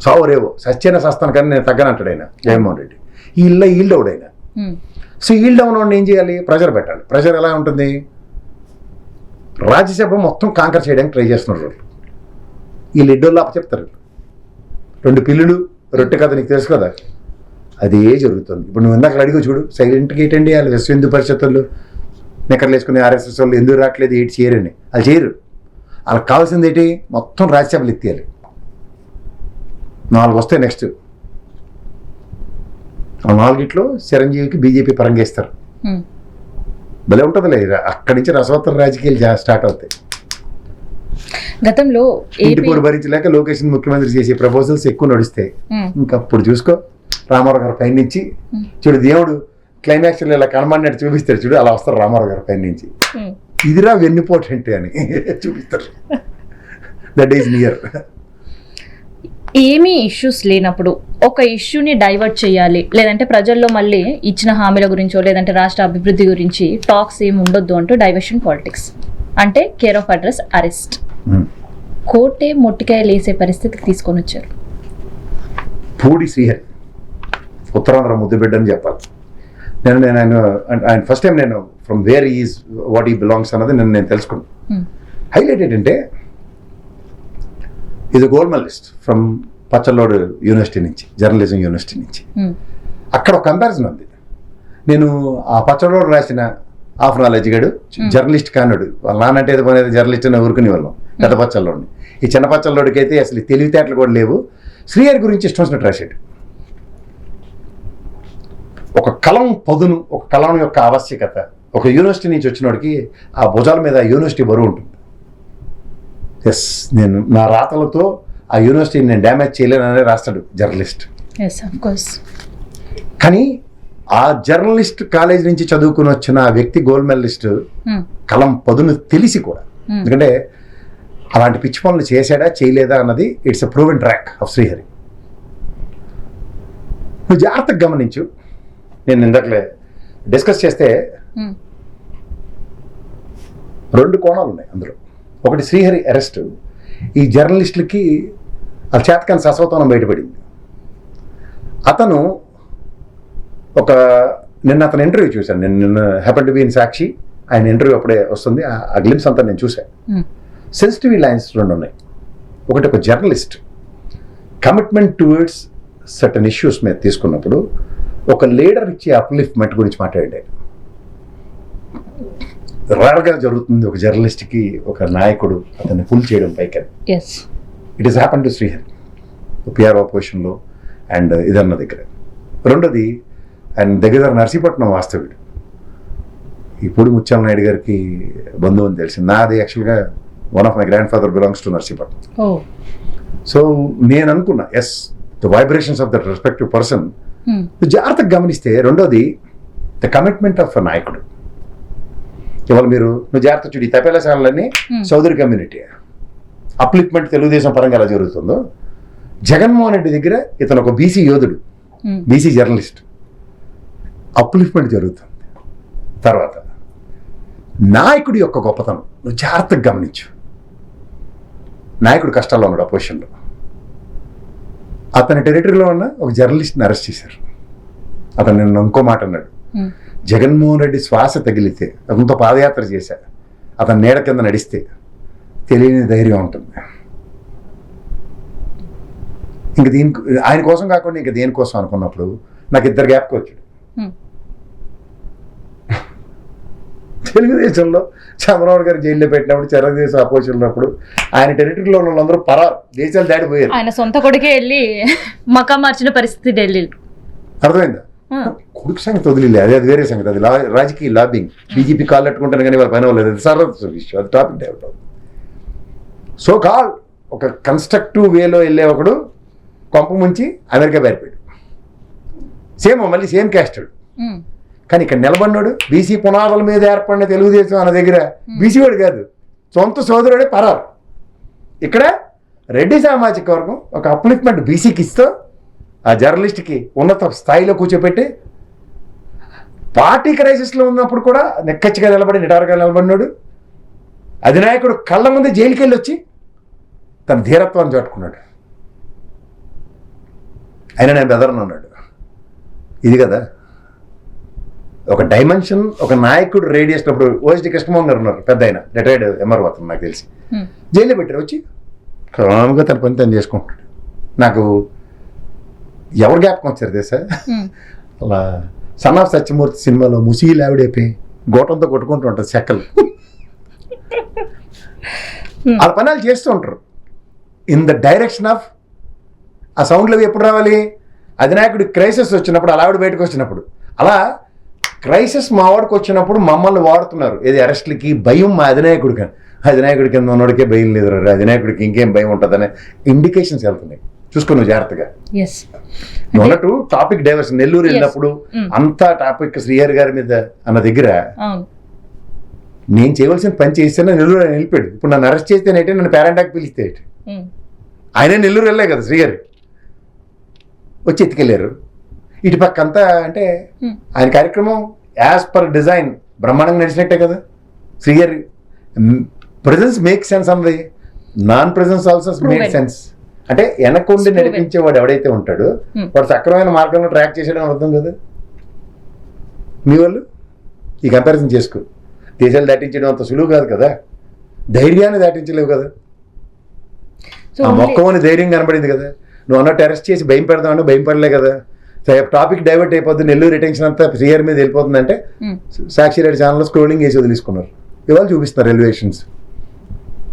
సావరేవో సత్యన సస్తాను కానీ నేను తగ్గనంటాడు ఆయన జగన్మోహన్ రెడ్డి. ఈల్డ్ అవుడు ఆయన. సో ఈల్డ్ అవున వాడిని ఏం చేయాలి, ప్రెషర్ పెట్టాలి. ప్రెషర్ ఎలా ఉంటుంది, రాజ్యసభ మొత్తం కాంకర్ చేయడానికి ట్రై చేస్తున్నారు వాళ్ళు. వీళ్ళు ఎడ్డోళ్ళు అప్ప చెప్తారు. 2 పిల్లులు రొట్టె కథ నీకు తెలుసు కదా, అదే జరుగుతుంది. ఇప్పుడు నువ్వు ఇందాక అడిగి చూడు, సైలెంట్గా ఏంటండి వాళ్ళు విశ్వ హిందూ పరిషత్తులు నిక్కర్లు వేసుకుని ఆర్ఎస్ఎస్ వాళ్ళు ఎందుకు రావట్లేదు, ఏంటి చేయరని. వాళ్ళు చేయరు. వాళ్ళకి కావాల్సింది ఏంటి, మొత్తం రాజ్యసభలు ఎత్తేయాలి. 4 వస్తాయి నెక్స్ట్. ఆ 4గిట్లో చిరంజీవికి బీజేపీ పరంగా ఇస్తారు. భలే ఉంటుంది లేదు, అక్కడి నుంచి రసవత్తర రాజకీయాలు స్టార్ట్ అవుతాయి.
గతంలో
ఇంటి పూరు భరించలేక లోకేష్ ముఖ్యమంత్రి చేసే ప్రపోజల్స్ ఎక్కువ నడుస్తాయి. ఇంకప్పుడు చూసుకో రామారావు గారి పైన నుంచి చూడు, దేవుడు క్లైమాక్స్ ఇలా కనమన్నట్టు చూపిస్తాడు చూడు, అలా వస్తారు రామారావు గారి పైన నుంచి. ఇదిరా వెన్నుపోటు అంటే అని చూపిస్తారు. That is near.
ఏమీ ఇష్యూస్ లేనప్పుడు ఒక ఇష్యూని డైవర్ట్ చేయాలి, లేదంటే ప్రజల్లో మళ్ళీ ఇచ్చిన హామీల గురించో లేదంటే రాష్ట్ర అభివృద్ధి గురించి టాక్స్ ఏమి ఉండొద్దు అంటూ డైవర్షన్ పాలిటిక్స్ అంటే కేర్ ఆఫ్ అడ్రస్ అరెస్ట్, కోర్టే మొట్టికాయలు వేసే పరిస్థితికి తీసుకొని వచ్చారు.
పూడి శ్రీహరి ఉత్తరాంధ్ర ముద్దుబిడ్డ అని చెప్పాలి. ఆయన ఫస్ట్ టైం నేను ఫ్రమ్ వేర్ ఈజ్ వాట్ ఈ బిలాంగ్స్ అన్నది నేను తెలుసుకున్నాను. హైలైట్ ఏంటంటే ఇది గోల్డ్ మెడలిస్ట్ ఫ్రమ్ పచ్చల్లోడు యూనివర్సిటీ నుంచి, జర్నలిజం యూనివర్సిటీ నుంచి. అక్కడ ఒక కంపారిజన్ ఉంది. నేను ఆ పచ్చల్లోడు రాసిన హాఫ్ నాలెడ్జ్ గడు జర్నలిస్ట్ కానుడు, వాళ్ళ నాన్నంటే ఏదో పోనేది జర్నలిస్ట్ అని ఊరుకుని వాళ్ళం పెద్ద పచ్చల్లోడిని. ఈ చిన్న పచ్చల్లోడికి అయితే అసలు తెలివితేటలు కూడా లేవు. శ్రీహరి గురించి ఇష్టం వచ్చినట్టు రాశాడు. ఒక కలం పదును, ఒక కలం యొక్క ఆవశ్యకత, ఒక యూనివర్సిటీ నుంచి వచ్చినోడికి ఆ భుజాల మీద యూనివర్సిటీ బరువు ఉంటుంది. ఎస్, నేను నా రాతలతో ఆ యూనివర్సిటీని నేను డ్యామేజ్ చేయలేననే రాస్తాడు జర్నలిస్ట్. కానీ ఆ జర్నలిస్ట్ కాలేజ్ నుంచి చదువుకుని వచ్చిన ఆ వ్యక్తి గోల్డ్ మెడలిస్ట్ కలం పదును తెలిసి కూడా, ఎందుకంటే అలాంటి పిచ్చి పనులు చేశాడా చేయలేదా అన్నది it's a proven track of Srihari. నువ్వు జాగ్రత్తగా గమనించు. నేను ఇందాకలే డిస్కస్ చేస్తే 2 కోణాలు ఉన్నాయి అందులో. ఒకటి శ్రీహరి అరెస్ట్ ఈ జర్నలిస్టులకి ఆ చేతకాని సస్వతనం బయటపడింది. అతను నిన్న అతను ఇంటర్వ్యూ చూశాను. నిన్న హ్యాపన్ టు బీ ఇన్ సాక్షి, ఆయన ఇంటర్వ్యూ అప్పుడే వస్తుంది. ఆ గ్లిమ్స్ అంతా నేను చూశాను. సెన్సిటివ్ లైన్స్ రెండు ఉన్నాయి. ఒకటి, ఒక journalist commitment towards certain issues మీద తీసుకున్నప్పుడు ఒక లీడర్ ఇచ్చే అప్లిఫ్ట్మెంట్ గురించి మాట్లాడాడు. రేర్గా జరుగుతుంది ఒక జర్నలిస్ట్కి ఒక నాయకుడు అతన్ని పుల్ చేయడం పైకి. It is happen to Srihari PRO పొజిషన్లో అండ్ ఇదన్న దగ్గర. రెండోది, ఆయన దగ్గర నర్సీపట్నం వాస్తవ్యుడు. ఇప్పుడు ముత్యాల నాయుడు గారికి బంధువు అని తెలిసింది. నాది యాక్చువల్గా one of my grandfather belongs to Narsipatnam. So నేను అనుకున్నా, yes, the vibrations of that respective person జాగ్రత్తగా గమనిస్తే. రెండోది, ద కమిట్మెంట్ ఆఫ్ అ నాయకుడు. ఇవాళ నువ్వు జాగ్రత్త చూడు, ఈ తపేలా ఛానళ్ళన్నీ సౌదరి కమ్యూనిటీ అప్లిఫ్ట్మెంట్ తెలుగుదేశం పరంగా ఎలా జరుగుతుందో, జగన్మోహన్ రెడ్డి దగ్గర ఇతను ఒక బీసీ యోధుడు, బీసీ జర్నలిస్ట్, అప్లిఫ్ట్మెంట్ జరుగుతుంది. తర్వాత నాయకుడి యొక్క గొప్పతనం నువ్వు జాగ్రత్తగా గమనించు. నాయకుడు కష్టాల్లో ఉన్నాడు ఆ పొజిషన్లో. అతని టెరిటరీలో ఉన్న ఒక జర్నలిస్ట్ని అరెస్ట్ చేశారు. అతను నిన్న ఇంకో మాట అన్నాడు, జగన్మోహన్ రెడ్డి శ్వాస తగిలితే అతనితో పాదయాత్ర చేశా, అతని నీడ కింద నడిస్తే తెలియని ధైర్యం ఉంటుంది. ఇంక ఆయన కోసం కాకుండా ఇంకా దేనికోసం అనుకున్నప్పుడు నాకు ఇద్దరు గ్యాప్కి వచ్చాడు. తెలుగుదేశంలో చంద్రబాబు గారు జైల్లో పెట్టినప్పుడు, తెలుగుదేశం అపోజిషన్ ఉన్నప్పుడు ఆయన టెరిటరీలో ఉన్న వాళ్ళందరూ పరారు, దేశాలు దాడిపోయారు.
ఆయన సొంత కొడుకే వెళ్ళి మకా మార్చిన పరిస్థితి ఢిల్లీ.
అర్థమైందా? కొడుకు సంగతి వదిలేదు, అది వేరే సంగతి. అది రాజకీయ లాబింగ్. బీజేపీ కాళ్ళు పెట్టుకుంటాను కానీ వాళ్ళ పని అవ్వలేదు. అది సర్వత్వ విషయం, అది టాపిక్ డెవలప్ అవుతుంది. సో కాల్ ఒక కన్స్ట్రక్టివ్ వేలో వెళ్ళే ఒకడు కొంప ముంచి అమెరికా పారిపోయాడు. మళ్ళీ సేమ్ క్యాస్టెడ్. కానీ ఇక్కడ నిలబడినాడు బీసీ పునాదుల మీద ఏర్పడిన తెలుగుదేశం అన్న దగ్గర బీసీ వాడు కాదు, సొంత సోదరుడే పరారు. ఇక్కడ రెడ్డి సామాజిక వర్గం ఒక అప్లిఫ్ట్మెంట్ బీసీకి ఇస్తూ ఆ జర్నలిస్ట్కి ఉన్నత స్థాయిలో కూర్చోపెట్టి, పార్టీ క్రైసిస్లో ఉన్నప్పుడు కూడా నెక్కచ్చిగా నిలబడి నిటారుగా నిలబడినాడు. అధినాయకుడు కళ్ళ ముందే జైలుకి వెళ్ళి వచ్చి తన ధీరత్వాన్ని చాటుకున్నాడు. అయినా నేను బెదరను అన్నాడు. ఇది కదా ఒక డైమెన్షన్. ఒక నాయకుడు రేడి చేసినప్పుడు ఓఎస్డి కృష్ణమోహన్ గారు ఉన్నారు, పెద్ద ఆయన, రిటైర్డ్ ఎంఆర్ఓ అతను, నాకు తెలిసి జైల్లో పెట్టారు. వచ్చి క్రమంగా తన పని తను చేసుకుంటున్నాడు. నాకు ఎవరు జ్ఞాపకం వచ్చారు తెలుసా, అలా సన్ ఆఫ్ సత్యమూర్తి సినిమాలో ముసీలు ఆవిడైపోయి గోటంతో కొట్టుకుంటూ ఉంటుంది చెక్కలు. వాళ్ళ పని వాళ్ళు చేస్తూ ఉంటారు ఇన్ ద డైరెక్షన్ ఆఫ్ ఆ సౌండ్లు అవి ఎప్పుడు రావాలి, అధినాయకుడి క్రైసిస్ వచ్చినప్పుడు, అలా ఆవిడ బయటకు వచ్చినప్పుడు. అలా క్రైసిస్ మా వాడికి వచ్చినప్పుడు మమ్మల్ని వాడుతున్నారు. ఏది అరెస్ట్లకి భయం మా అధినాయకుడికి. అధినాయకుడి కింద ఉన్నోడికే భయం లేదు, అధినాయకుడికి ఇంకేం భయం ఉంటుందనే ఇండికేషన్స్ వెళ్తున్నాయి. చూసుకో నువ్వు జాగ్రత్తగా. మొన్నట్టు టాపిక్ డైవర్షన్, నెల్లూరు వెళ్ళినప్పుడు అంతా టాపిక్ శ్రీహరి గారి మీద అన్న దగ్గర నేను చేయవలసిన పని చేస్తేనే నెల్లూరు ఆయన వెళ్ళిపోయాడు. ఇప్పుడు నన్ను అరెస్ట్ చేస్తేనేంటి, నన్ను పేరెంటాకి పిలిస్తే ఆయనే నెల్లూరు వెళ్ళలే కదా, శ్రీహరి వచ్చి ఎత్తుకెళ్ళారు. ఇటు పక్క అంతా అంటే ఆయన కార్యక్రమం యాజ్ పర్ డిజైన్ బ్రహ్మాండంగా నడిచినట్టే కదా. శ్రీహరి ప్రెజెన్స్ మేక్ సెన్స్ అన్నది, non presence also make sense. అంటే వెనకుండి నడిపించేవాడు ఎవడైతే ఉంటాడో వాడు సక్రమైన మార్గంలో ట్రాక్ చేసేయడం అర్థం కదా. మీ వాళ్ళు ఈ కంపారిజన్ చేసుకో. దేశాలు దాటించడం అంత సులువు కాదు కదా, ధైర్యాన్ని దాటించలేవు కదా. ఆ మొక్కమని ధైర్యం కనబడింది కదా. నువ్వు అన్నట్టు అరెస్ట్ చేసి భయం పెడదామని భయం పడలే కదా. టాపిక్ డైవర్ట్ అయిపోతుంది, నెల్లూరు రిటెన్షన్ అంతా శ్రీహరి మీద వెళ్ళిపోతుందంటే సాక్షి రెడ్డి ఛానల్లో స్క్రోలింగ్ వేసి వదిలేసుకున్నారు. ఇవాళ చూపిస్తున్నారు ఎలివేషన్స్,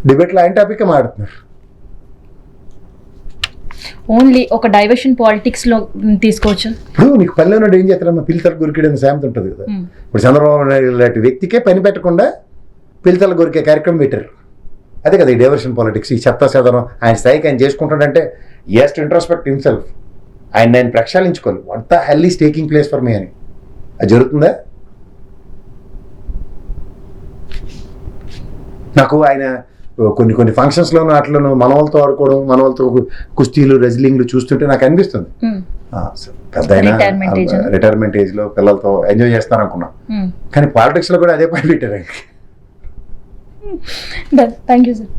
డిబేట్లో ఆయన టాపిక్ మాట్లాడుతున్నారు.
ఓన్లీ ఒక డైవర్షన్ పాలిటిక్స్ లో తీసుకోవచ్చు.
ఇప్పుడు నీకు పల్లె ఉన్నాడు ఏం చేస్తారమ్మా, పిల్లతల గురికేయడానికి సామెత ఉంటుంది కదా. ఇప్పుడు చంద్రబాబు నాయుడు లాంటి వ్యక్తికే పని పెట్టకుండా పిల్లతల గురికే కార్యక్రమం పెట్టారు. అదే కదా ఈ డైవర్షన్ పాలిటిక్స్. ఈ చెత్త చెదరం ఆయన స్థాయికి ఆయన చేసుకుంటాడంటే యస్ టు ఇంట్రోస్పెక్ట్ హిమ్సెల్ఫ్. ఆయన ప్రక్షాళించుకోవాలి. What the hell is taking place for me అని. అది జరుగుతుందా? నాకు ఆయన కొన్ని ఫంక్షన్స్లోనూ అట్లను మనవాళ్ళతో ఆడుకోవడం, మనవాళ్ళతో కుస్తీలు రెజ్లింగ్లు చూస్తుంటే నాకు అనిపిస్తుంది పెద్ద ఆయన రిటైర్మెంట్ ఏజ్లో పిల్లలతో ఎంజాయ్ చేస్తాను అనుకున్నా. కానీ పాలిటిక్స్లో కూడా అదే పని పెట్టారు.
Thank you sir.